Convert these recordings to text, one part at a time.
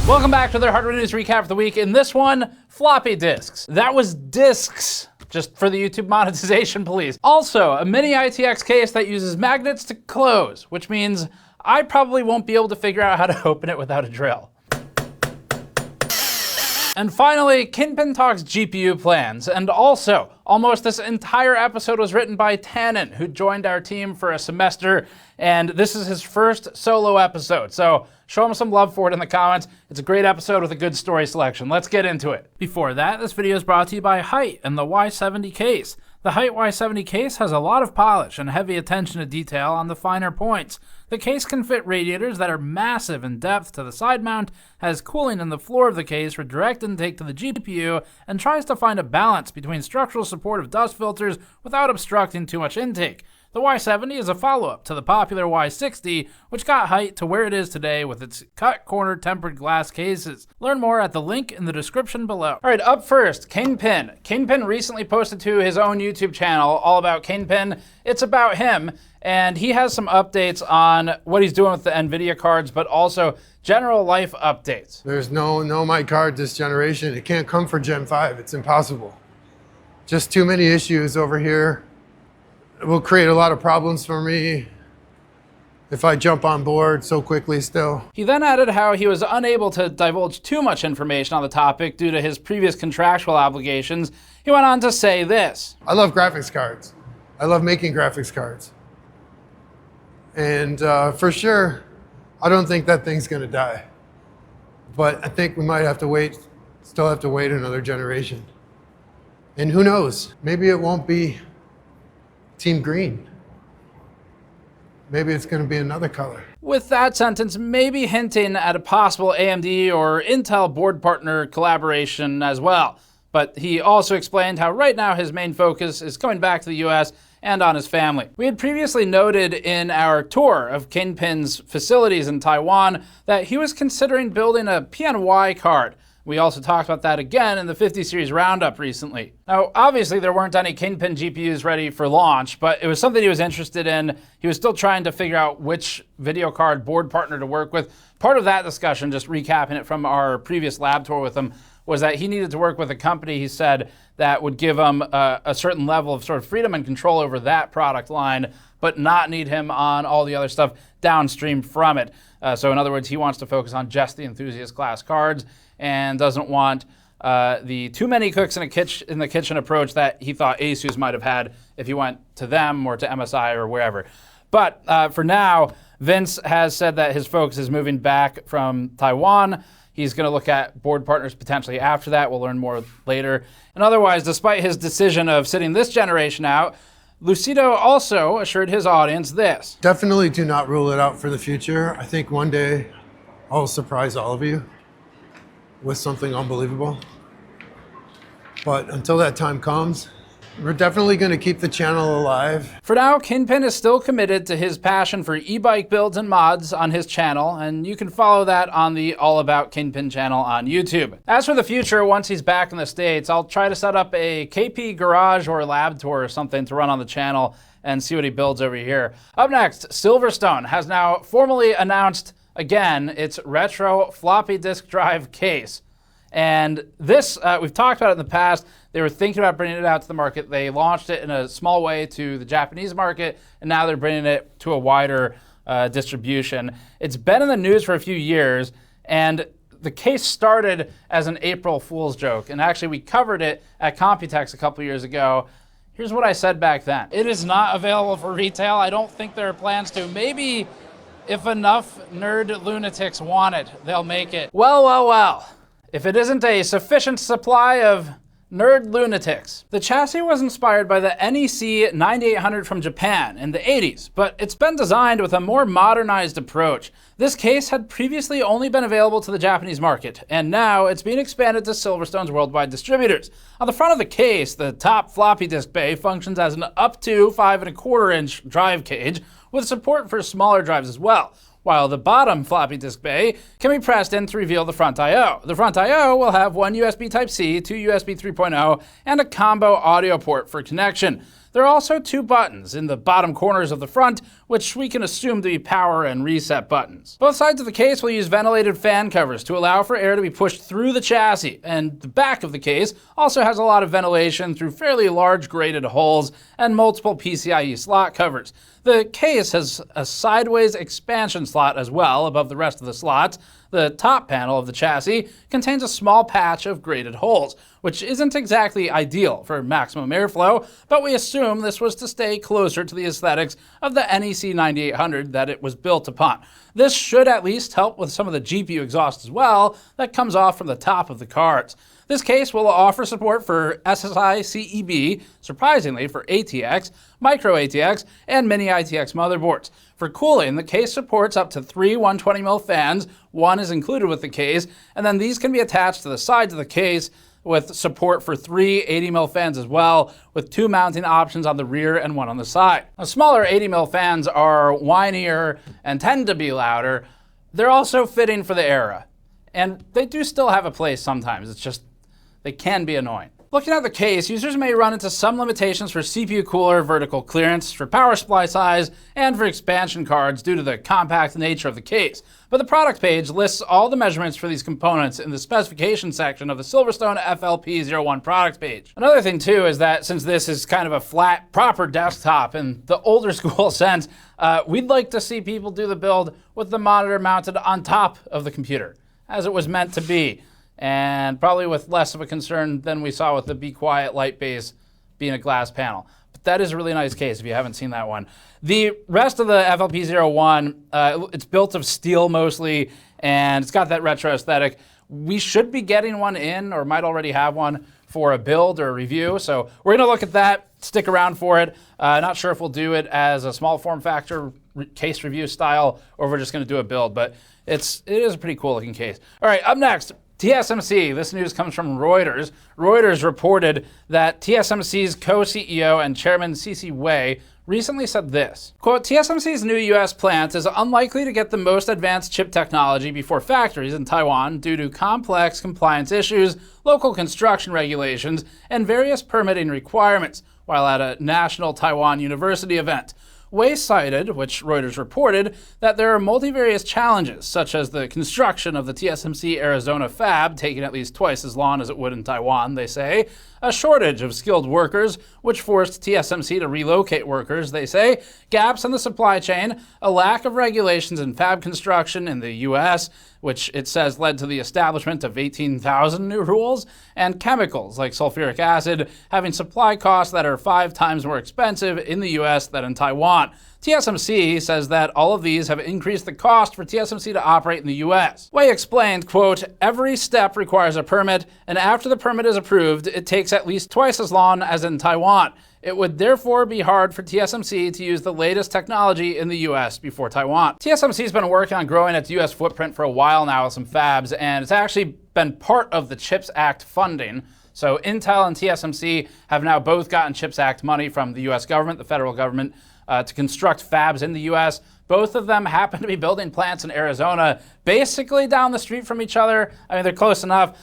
Welcome back to their hardware news recap for the week. In this one, floppy disks. That was disks, just for the YouTube monetization, please. Also, a Mini-ITX case that uses magnets to close, which means I probably won't be able to figure out how to open it without a drill. And finally, KINGPIN talks GPU plans. And also, almost this entire episode was written by Tannen, who joined our team for a semester, and this is his first solo episode. So show him some love for it in the comments. It's a great episode with a good story selection. Let's get into it. Before that, this video is brought to you by Height and the Y70 case. The Height Y70 case has a lot of polish and heavy attention to detail on the finer points. The case can fit radiators that are massive in depth to the side mount, has cooling in the floor of the case for direct intake to the GPU, and tries to find a balance between structural support of dust filters without obstructing too much intake. The Y70 is a follow-up to the popular Y60, which got Height to where it is today with its cut corner tempered glass cases. Learn more at the link in the description below. All right, up first, KINGPIN. KINGPIN recently posted to his own YouTube channel all about KINGPIN. It's about him, and he has some updates on what he's doing with the NVIDIA cards, but also general life updates. There's no mic card this generation. It can't come for Gen 5. It's impossible. Just too many issues over here. It will create a lot of problems for me if I jump on board so quickly still. He then added how he was unable to divulge too much information on the topic due to his previous contractual obligations. He went on to say this. I love graphics cards. I love making graphics cards. And for sure, I don't think that thing's gonna die. But I think we might have to wait, still have to wait another generation. And who knows, maybe it won't be Team Green. Maybe it's going to be another color. With that sentence, maybe hinting at a possible AMD or Intel board partner collaboration as well. But he also explained how right now his main focus is coming back to the US and on his family. We had previously noted in our tour of KINGPIN's facilities in Taiwan that he was considering building a PNY card. We also talked about that again in the 50 series roundup recently. Now, obviously there weren't any KINGPIN GPUs ready for launch, but it was something he was interested in. He was still trying to figure out which video card board partner to work with. Part of that discussion, just recapping it from our previous lab tour with him, was that he needed to work with a company, he said, that would give him a certain level of sort of freedom and control over that product line, but not need him on all the other stuff downstream from it. So in other words, he wants to focus on just the enthusiast class cards and doesn't want the too many cooks in the kitchen approach that he thought Asus might have had if he went to them or to MSI or wherever. But for now, Vince has said that his focus is moving back from Taiwan. He's going to look at board partners potentially after that. We'll learn more later. And otherwise, despite his decision of sitting this generation out, Lucido also assured his audience this. Definitely do not rule it out for the future. I think one day I'll surprise all of you with something unbelievable. But until that time comes, we're definitely going to keep the channel alive. For now, KINGPIN is still committed to his passion for e-bike builds and mods on his channel, and you can follow that on the All About KINGPIN channel on YouTube. As for the future, once he's back in the States, I'll try to set up a KP garage or lab tour or something to run on the channel and see what he builds over here. Up next, SilverStone has now formally announced again its retro floppy disk drive case. And this, we've talked about it in the past. They were thinking about bringing it out to the market. They launched it in a small way to the Japanese market, and now they're bringing it to a wider distribution. It's been in the news for a few years, and the case started as an April Fool's joke. And actually, we covered it at Computex a couple years ago. Here's what I said back then. It is not available for retail. I don't think there are plans to. Maybe if enough nerd lunatics want it, they'll make it. Well, well, well. If it isn't a sufficient supply of nerd lunatics. The chassis was inspired by the NEC 9800 from Japan in the 80s, but it's been designed with a more modernized approach. This case had previously only been available to the Japanese market, and now it's being expanded to SilverStone's worldwide distributors. On the front of the case, the top floppy disk bay functions as an up to 5¼ drive cage, with support for smaller drives as well, while the bottom floppy disk bay can be pressed in to reveal the front I/O. The front I/O will have one USB Type-C, two USB 3.0, and a combo audio port for connection. There are also 2 buttons in the bottom corners of the front, which we can assume to be power and reset buttons. Both sides of the case will use ventilated fan covers to allow for air to be pushed through the chassis, and the back of the case also has a lot of ventilation through fairly large grated holes and multiple PCIe slot covers. The case has a sideways expansion slot as well above the rest of the slots. The top panel of the chassis contains a small patch of grated holes, which isn't exactly ideal for maximum airflow, but we assume this was to stay closer to the aesthetics of the NEC 9800 that it was built upon. This should at least help with some of the GPU exhaust as well that comes off from the top of the cards. This case will offer support for SSI CEB, surprisingly for ATX, Micro ATX, and Mini-ITX motherboards. For cooling, the case supports up to 3 120mm fans. One is included with the case, and then these can be attached to the sides of the case with support for 3 80mm fans as well, with 2 mounting options on the rear and 1 on the side. Now, smaller 80mm fans are whinier and tend to be louder. They're also fitting for the era, and they do still have a place sometimes. It's just they can be annoying. Looking at the case, users may run into some limitations for CPU cooler vertical clearance, for power supply size, and for expansion cards due to the compact nature of the case. But the product page lists all the measurements for these components in the specification section of the SilverStone FLP01 product page. Another thing too is that since this is kind of a flat, proper desktop in the older school sense, we'd like to see people do the build with the monitor mounted on top of the computer, as it was meant to be. And probably with less of a concern than we saw with the Be Quiet light base being a glass panel. But that is a really nice case if you haven't seen that one. The rest of the FLP01, it's built of steel mostly, and it's got that retro aesthetic. We should be getting one in, or might already have one, for a build or a review. So we're gonna look at that, stick around for it. Not sure if we'll do it as a small form factor case review style, or if we're just gonna do a build, but it is a pretty cool looking case. All right, up next, TSMC. This news comes from Reuters. Reuters reported that TSMC's co-CEO and chairman C.C. Wei recently said this, quote, TSMC's new U.S. plant is unlikely to get the most advanced chip technology before factories in Taiwan due to complex compliance issues, local construction regulations, and various permitting requirements, while at a national Taiwan University event. Wei cited, which Reuters reported, that there are multivarious challenges, such as the construction of the TSMC Arizona fab taking at least twice as long as it would in Taiwan, they say, a shortage of skilled workers, which forced TSMC to relocate workers, they say, gaps in the supply chain, a lack of regulations in fab construction in the US, which it says led to the establishment of 18,000 new rules, and chemicals like sulfuric acid having supply costs that are 5 times more expensive in the US than in Taiwan. TSMC says that all of these have increased the cost for TSMC to operate in the US. Wei explained, quote, every step requires a permit, and after the permit is approved, it takes at least twice as long as in Taiwan. It would therefore be hard for TSMC to use the latest technology in the US before Taiwan. TSMC's been working on growing its US footprint for a while now with some fabs, and it's actually been part of the CHIPS Act funding. So Intel and TSMC have now both gotten CHIPS Act money from the US government, the federal government, to construct fabs in the US. Both of them happen to be building plants in Arizona, basically down the street from each other. I mean, they're close enough.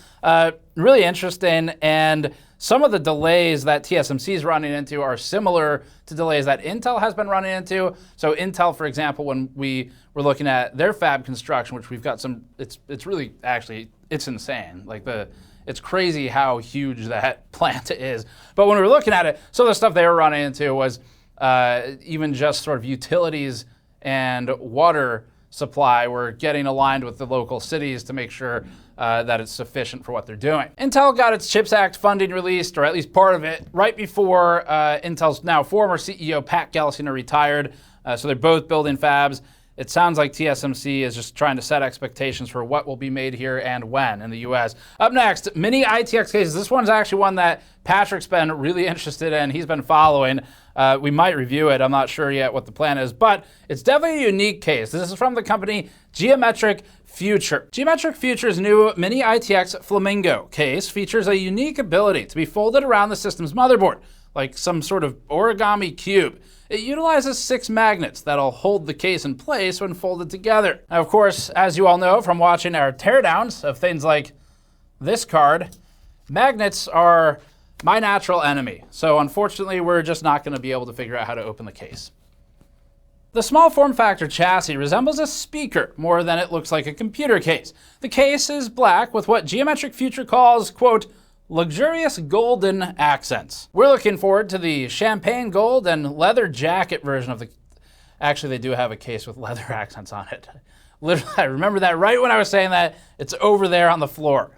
Really interesting, and some of the delays that TSMC is running into are similar to delays that Intel has been running into. So Intel, for example, when we were looking at their fab construction, which we've got some, it's really, actually, it's insane. Like it's crazy how huge that plant is. But when we were looking at it, some of the stuff they were running into was even just sort of utilities and water supply were getting aligned with the local cities to make sure that it's sufficient for what they're doing. Intel got its CHIPS Act funding released, or at least part of it, right before Intel's now former CEO Pat Gelsinger retired. So they're both building fabs. It sounds like TSMC is just trying to set expectations for what will be made here and when in the US. Up next, Mini-ITX cases. This one's actually one that Patrick's been really interested in. He's been following. We might review it. I'm not sure yet what the plan is, but it's definitely a unique case. This is from the company Geometric Future. Geometric Future's new Mini-ITX Flamingo case features a unique ability to be folded around the system's motherboard, like some sort of origami cube. It utilizes 6 magnets that'll hold the case in place when folded together. Now, of course, as you all know from watching our teardowns of things like this card, magnets are My natural enemy. So unfortunately, we're just not going to be able to figure out how to open the case. The small form factor chassis resembles a speaker more than it looks like a computer case. The case is black with what Geometric Future calls, quote, luxurious golden accents. We're looking forward to the champagne gold and leather jacket version of the... Actually, they do have a case with leather accents on it. Literally, I remember that right when I was saying that. It's over there on the floor.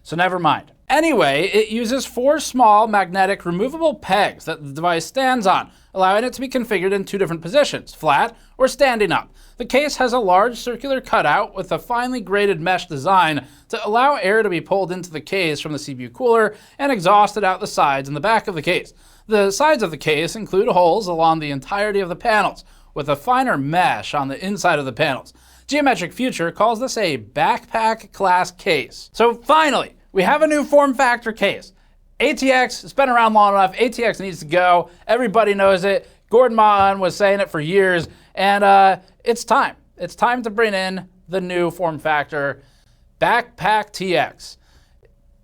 So never mind. Anyway, it uses 4 small magnetic removable pegs that the device stands on, allowing it to be configured in 2 different positions, flat or standing up. The case has a large circular cutout with a finely graded mesh design to allow air to be pulled into the case from the CPU cooler and exhausted out the sides and the back of the case. The sides of the case include holes along the entirety of the panels, with a finer mesh on the inside of the panels. Geometric Future calls this a backpack class case. So finally, we have a new form factor case. ATX, it's been around long enough. ATX needs to go. Everybody knows it. Gordon Mahon was saying it for years, and it's time. It's time to bring in the new form factor Backpack TX.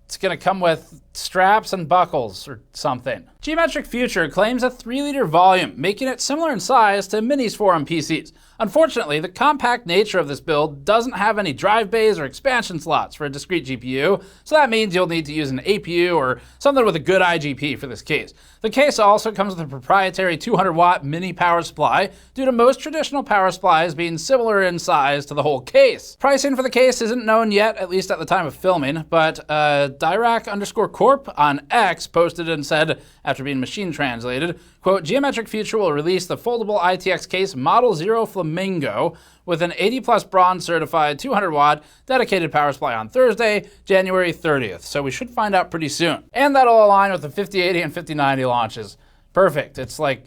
It's going to come with straps and buckles or something. Geometric Future claims a 3-liter volume, making it similar in size to Minis 4 on PCs. Unfortunately, the compact nature of this build doesn't have any drive bays or expansion slots for a discrete GPU, so that means you'll need to use an APU or something with a good IGP for this case. The case also comes with a proprietary 200-watt mini power supply, due to most traditional power supplies being similar in size to the whole case. Pricing for the case isn't known yet, at least at the time of filming, but Dirac_Corp on X posted and said, after being machine translated, quote, Geometric Future will release the foldable ITX case Model 0 Flamingo with an 80+ bronze certified 200-watt dedicated power supply on Thursday, January 30th. So we should find out pretty soon. And that'll align with the 5080 and 5090 launches. Perfect. It's like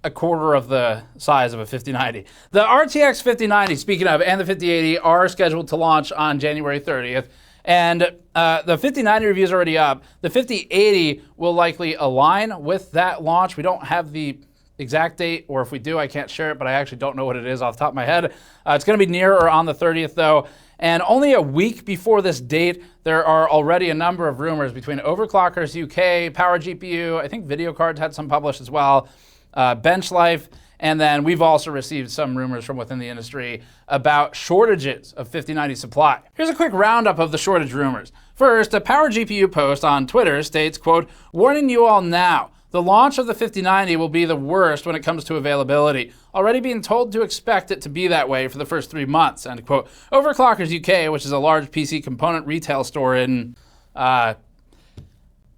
a quarter of the size of a 5090. The RTX 5090, speaking of, and the 5080 are scheduled to launch on January 30th. And the 5090 review is already up. The 5080 will likely align with that launch. We don't have the exact date, or if we do, I can't share it, but I actually don't know what it is off the top of my head. It's going to be near or on the 30th, though. And only a week before this date, there are already a number of rumors between Overclockers UK, Power GPU, I think Video Cards had some published as well, Bench Life, and then we've also received some rumors from within the industry about shortages of 5090 supply. Here's a quick roundup of the shortage rumors. First, a Power GPU post on Twitter states, quote, warning you all now, the launch of the 5090 will be the worst when it comes to availability. Already being told to expect it to be that way for the first 3 months, end quote. Overclockers UK, which is a large PC component retail store in the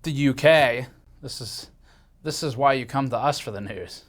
UK, this is why you come to us for the news.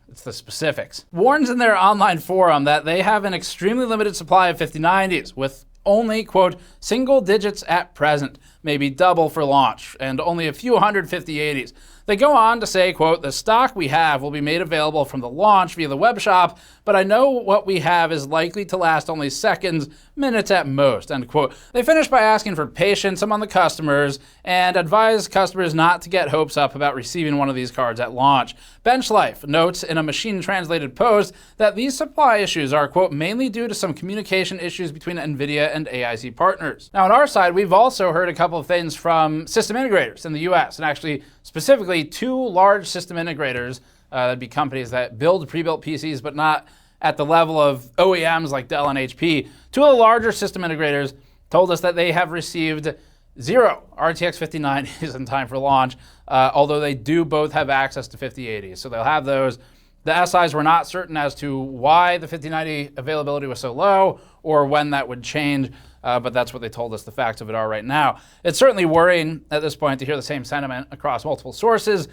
It's the specifics. Warns in their online forum that they have an extremely limited supply of 5090s with only, quote, single digits at present, maybe double for launch, and only a few hundred 5080s. They go on to say, quote, the stock we have will be made available from the launch via the web shop, but I know what we have is likely to last only seconds, minutes at most, end quote. They finish by asking for patience among the customers and advise customers not to get hopes up about receiving one of these cards at launch. Bench Life notes in a machine-translated post that these supply issues are, quote, mainly due to some communication issues between NVIDIA and AIC partners. Now, on our side, we've also heard a couple of things from system integrators in the US, and actually specifically 2 large system integrators, that'd be companies that build pre-built PCs, but not at the level of OEMs like Dell and HP. 2 of the larger system integrators told us that they have received 0 RTX 5090s in time for launch, although they do both have access to 5080s. So they'll have those. The SIs were not certain as to why the 5090 availability was so low or when that would change, but that's what they told us the facts of it are right now. It's certainly worrying at this point to hear the same sentiment across multiple sources.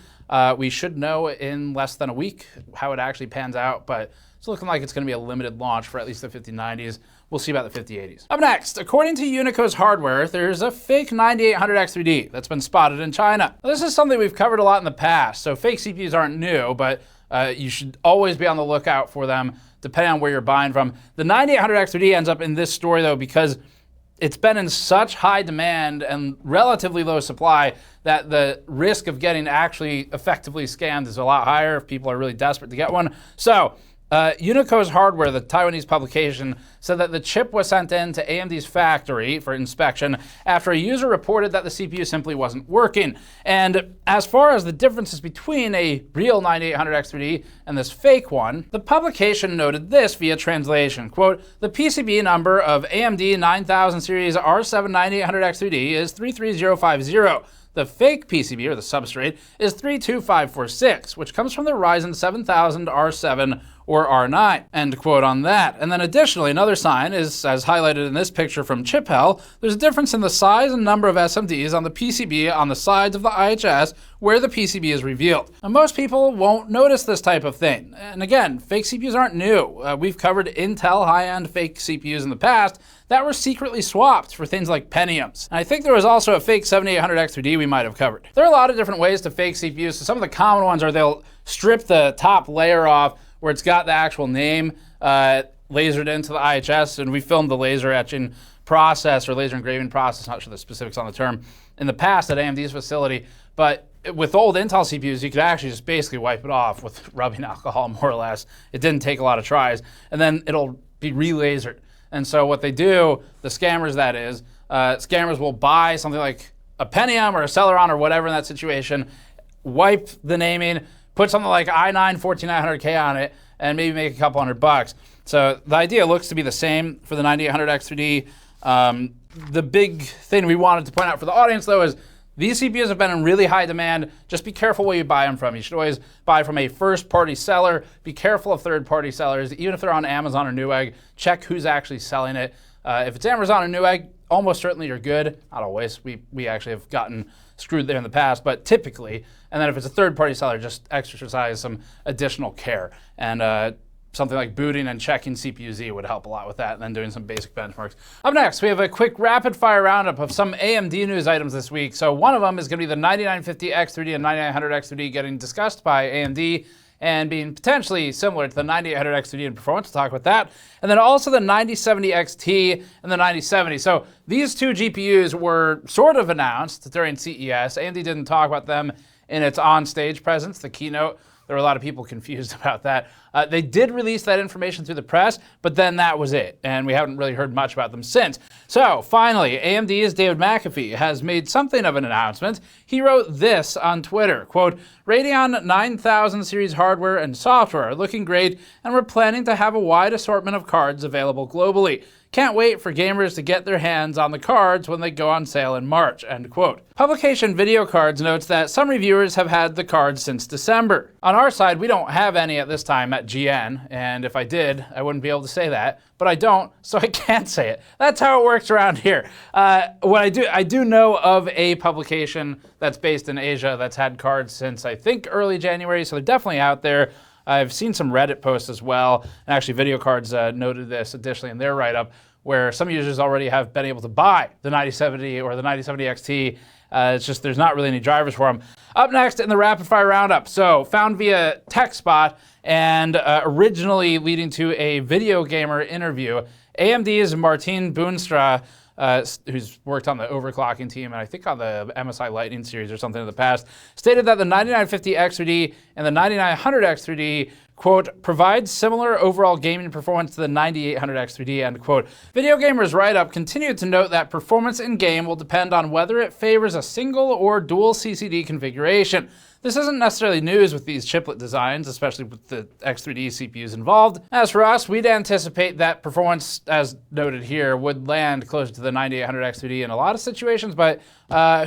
We should know in less than a week how it actually pans out, but it's looking like it's going to be a limited launch for at least the 5090s. We'll see about the 5080s. Up next, according to Unico's hardware, there's a fake 9800X3D that's been spotted in China. Now, this is something we've covered a lot in the past, so fake CPUs aren't new, but you should always be on the lookout for them, depending on where you're buying from. The 9800X3D ends up in this story, though, because it's been in such high demand and relatively low supply that the risk of getting actually effectively scammed is a lot higher if people are really desperate to get one. So Unico's Hardware, the Taiwanese publication, said that the chip was sent in to AMD's factory for inspection after a user reported that the CPU simply wasn't working. And as far as the differences between a real 9800X3D and this fake one, the publication noted this via translation. Quote, the PCB number of AMD 9000 series R7 9800X3D is 33050. The fake PCB, or the substrate, is 32546, which comes from the Ryzen 7000 R7 or R9. End quote on that. And then additionally, another sign is, as highlighted in this picture from ChipHell, there's a difference in the size and number of SMDs on the PCB on the sides of the IHS where the PCB is revealed. And most people won't notice this type of thing. And again, fake CPUs aren't new. We've covered Intel high-end fake CPUs in the past that were secretly swapped for things like Pentiums. And I think there was also a fake 7800X3D we might have covered. There are a lot of different ways to fake CPUs. So some of the common ones are they'll strip the top layer off where it's got the actual name lasered into the IHS, and we filmed the laser etching process or laser engraving process, not sure the specifics on the term, in the past at AMD's facility. But with old Intel CPUs, you could actually just basically wipe it off with rubbing alcohol, more or less. It didn't take a lot of tries, and then it'll be re-lasered. And so what they do, the scammers that is, scammers will buy something like a Pentium or a Celeron or whatever in that situation, wipe the naming, put something like i9 14900K on it, and maybe make a couple $100. So the idea looks to be the same for the 9800X3D. The big thing we wanted to point out for the audience, though, is these CPUs have been in really high demand. Just be careful where you buy them from. You should always buy from a first-party seller. Be careful of third-party sellers. Even if they're on Amazon or Newegg, check who's actually selling it. If it's Amazon or Newegg, almost certainly you're good. Not always. We actually have gotten screwed there in the past, but typically. And then if it's a third-party seller, just exercise some additional care. And something like booting and checking CPU-Z would help a lot with that, and then doing some basic benchmarks. Up next, we have a quick rapid-fire roundup of some AMD news items this week. So one of them is going to be the 9950X3D and 9900X3D getting discussed by AMD and being potentially similar to the 9800X3D in performance. We'll talk about that. And then also the 9070XT and the 9070. So these two GPUs were sort of announced during CES. AMD didn't talk about them in its on-stage presence, the keynote. There were a lot of people confused about that. They did release that information through the press, but then that was it, and we haven't really heard much about them since. So finally, AMD's David McAfee has made something of an announcement. He wrote this on Twitter, quote, Radeon 9000 series hardware and software are looking great, and we're planning to have a wide assortment of cards available globally. Can't wait for gamers to get their hands on the cards when they go on sale in March, end quote. Publication Video Cards notes that some reviewers have had the cards since December. On our side, we don't have any at this time at GN, and if I did, I wouldn't be able to say that, but I don't, so I can't say it. That's how it works around here. What I do know of a publication that's based in Asia that's had cards since, I think, early January, so they're definitely out there. I've seen some Reddit posts as well, and actually Video Cards noted this additionally in their write-up, where some users already have been able to buy the 9070 or the 9070 XT. It's just there's not really any drivers for them. Up next in the rapid fire roundup, so found via TechSpot and originally leading to a Video Gamer interview, AMD's Martin Boonstra, who's worked on the overclocking team and I think on the MSI Lightning series or something in the past, stated that the 9950X3D and the 9900X3D, quote, provides similar overall gaming performance to the 9800X3D, end quote. Video Gamer's write-up continued to note that performance in-game will depend on whether it favors a single or dual CCD configuration. This isn't necessarily news with these chiplet designs, especially with the X3D CPUs involved. As for us, we'd anticipate that performance, as noted here, would land closer to the 9800X3D in a lot of situations, but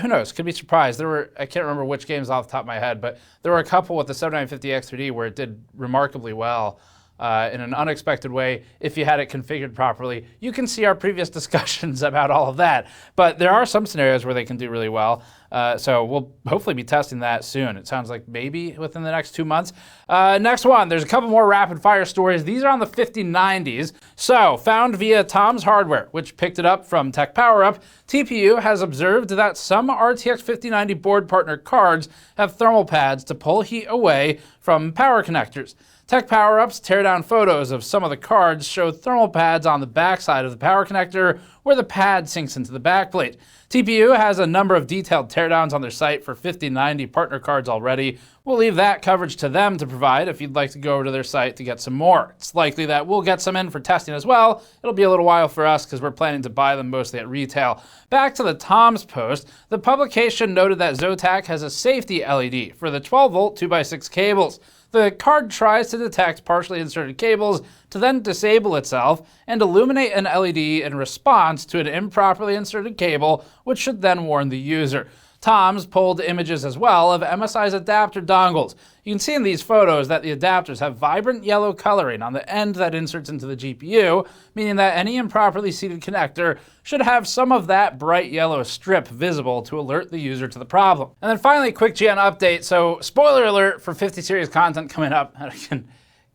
who knows, could be surprised. I can't remember which games off the top of my head, but there were a couple with the 7950X3D where it did remarkably well in an unexpected way if you had it configured properly. You can see our previous discussions about all of that, but there are some scenarios where they can do really well. So we'll hopefully be testing that soon. It sounds like maybe within the next 2 months. Next one, there's a couple more rapid fire stories. These are on the 5090s. So found via Tom's Hardware, which picked it up from Tech Power Up, TPU has observed that some RTX 5090 board partner cards have thermal pads to pull heat away from power connectors. Tech power-ups, teardown photos of some of the cards show thermal pads on the backside of the power connector where the pad sinks into the backplate. TPU has a number of detailed teardowns on their site for 5090 partner cards already. We'll leave that coverage to them to provide if you'd like to go over to their site to get some more. It's likely that we'll get some in for testing as well. It'll be a little while for us because we're planning to buy them mostly at retail. Back to the Tom's post, the publication noted that Zotac has a safety LED for the 12-volt 2x6 cables. The card tries to detect partially inserted cables to then disable itself and illuminate an LED in response to an improperly inserted cable, which should then warn the user. Tom's pulled images as well of MSI's adapter dongles. You can see in these photos that the adapters have vibrant yellow coloring on the end that inserts into the GPU, meaning that any improperly seated connector should have some of that bright yellow strip visible to alert the user to the problem. And then finally, quick GN update. So spoiler alert for 50 series content coming up.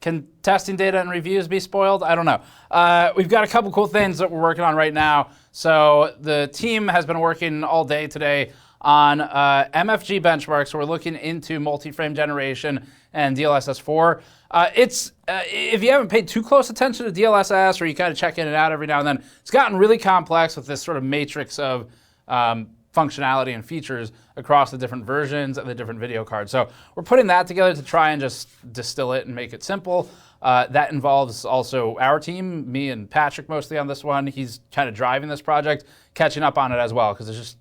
Can testing data and reviews be spoiled? I don't know. We've got a couple cool things that we're working on right now. So the team has been working all day today on MFG benchmarks. We're looking into multi-frame generation and DLSS4. If you haven't paid too close attention to DLSS, or you kind of check in and out every now and then, it's gotten really complex with this sort of matrix of functionality and features across the different versions of the different video cards. So we're putting that together to try and just distill it and make it simple. That involves also our team, me and Patrick mostly on this one. He's kind of driving this project, catching up on it as well, because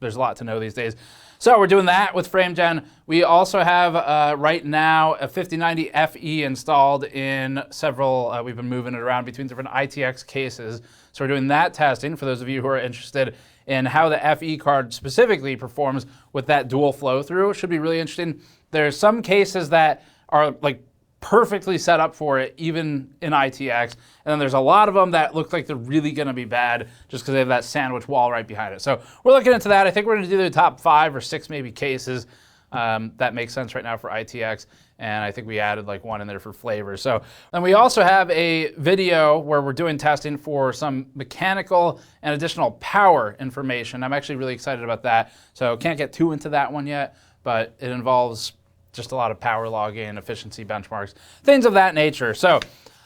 there's a lot to know these days. So we're doing that with FrameGen. We also have right now a 5090 FE installed in several, we've been moving it around between different ITX cases. So we're doing that testing for those of you who are interested in how the FE card specifically performs with that dual flow through. It should be really interesting. There's some cases that are like perfectly set up for it, even in ITX. And then there's a lot of them that look like they're really gonna be bad just because they have that sandwich wall right behind it. So we're looking into that. I think we're gonna do the top 5 or 6 maybe cases. That makes sense right now for ITX. And I think we added like one in there for flavor. So then we also have a video where we're doing testing for some mechanical and additional power information. I'm actually really excited about that. So can't get too into that one yet, but it involves just a lot of power logging, efficiency benchmarks, things of that nature. So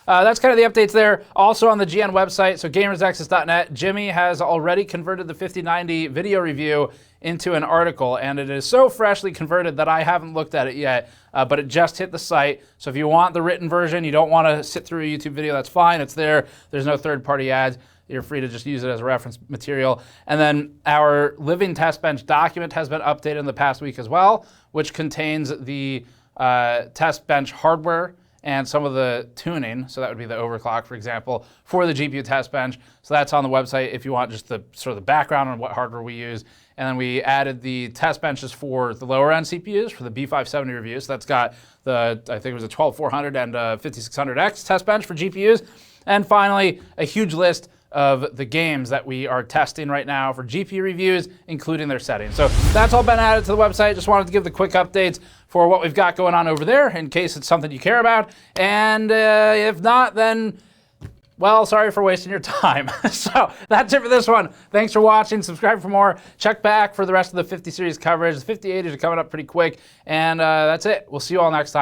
that's kind of the updates there. Also on the GN website, so gamersnexus.net, Jimmy has already converted the 5090 video review into an article, and it is so freshly converted that I haven't looked at it yet, but it just hit the site. So if you want the written version, you don't want to sit through a YouTube video, that's fine. It's there. There's no third-party ads. You're free to just use it as a reference material. And then our living test bench document has been updated in the past week as well, which contains the test bench hardware and some of the tuning. So that would be the overclock, for example, for the GPU test bench. So that's on the website if you want just the sort of the background on what hardware we use. And then we added the test benches for the lower end CPUs for the B570 review. So that's got the, I think it was a 12400 and a 5600X test bench for GPUs. And finally, a huge list of the games that we are testing right now for GPU reviews, including their settings. So that's all been added to the website. Just wanted to give the quick updates for what we've got going on over there in case it's something you care about. And if not, then, well, sorry for wasting your time. So that's it for this one. Thanks for watching. Subscribe for more. Check back for the rest of the 50 series coverage. The 5080s are coming up pretty quick. And that's it. We'll see you all next time.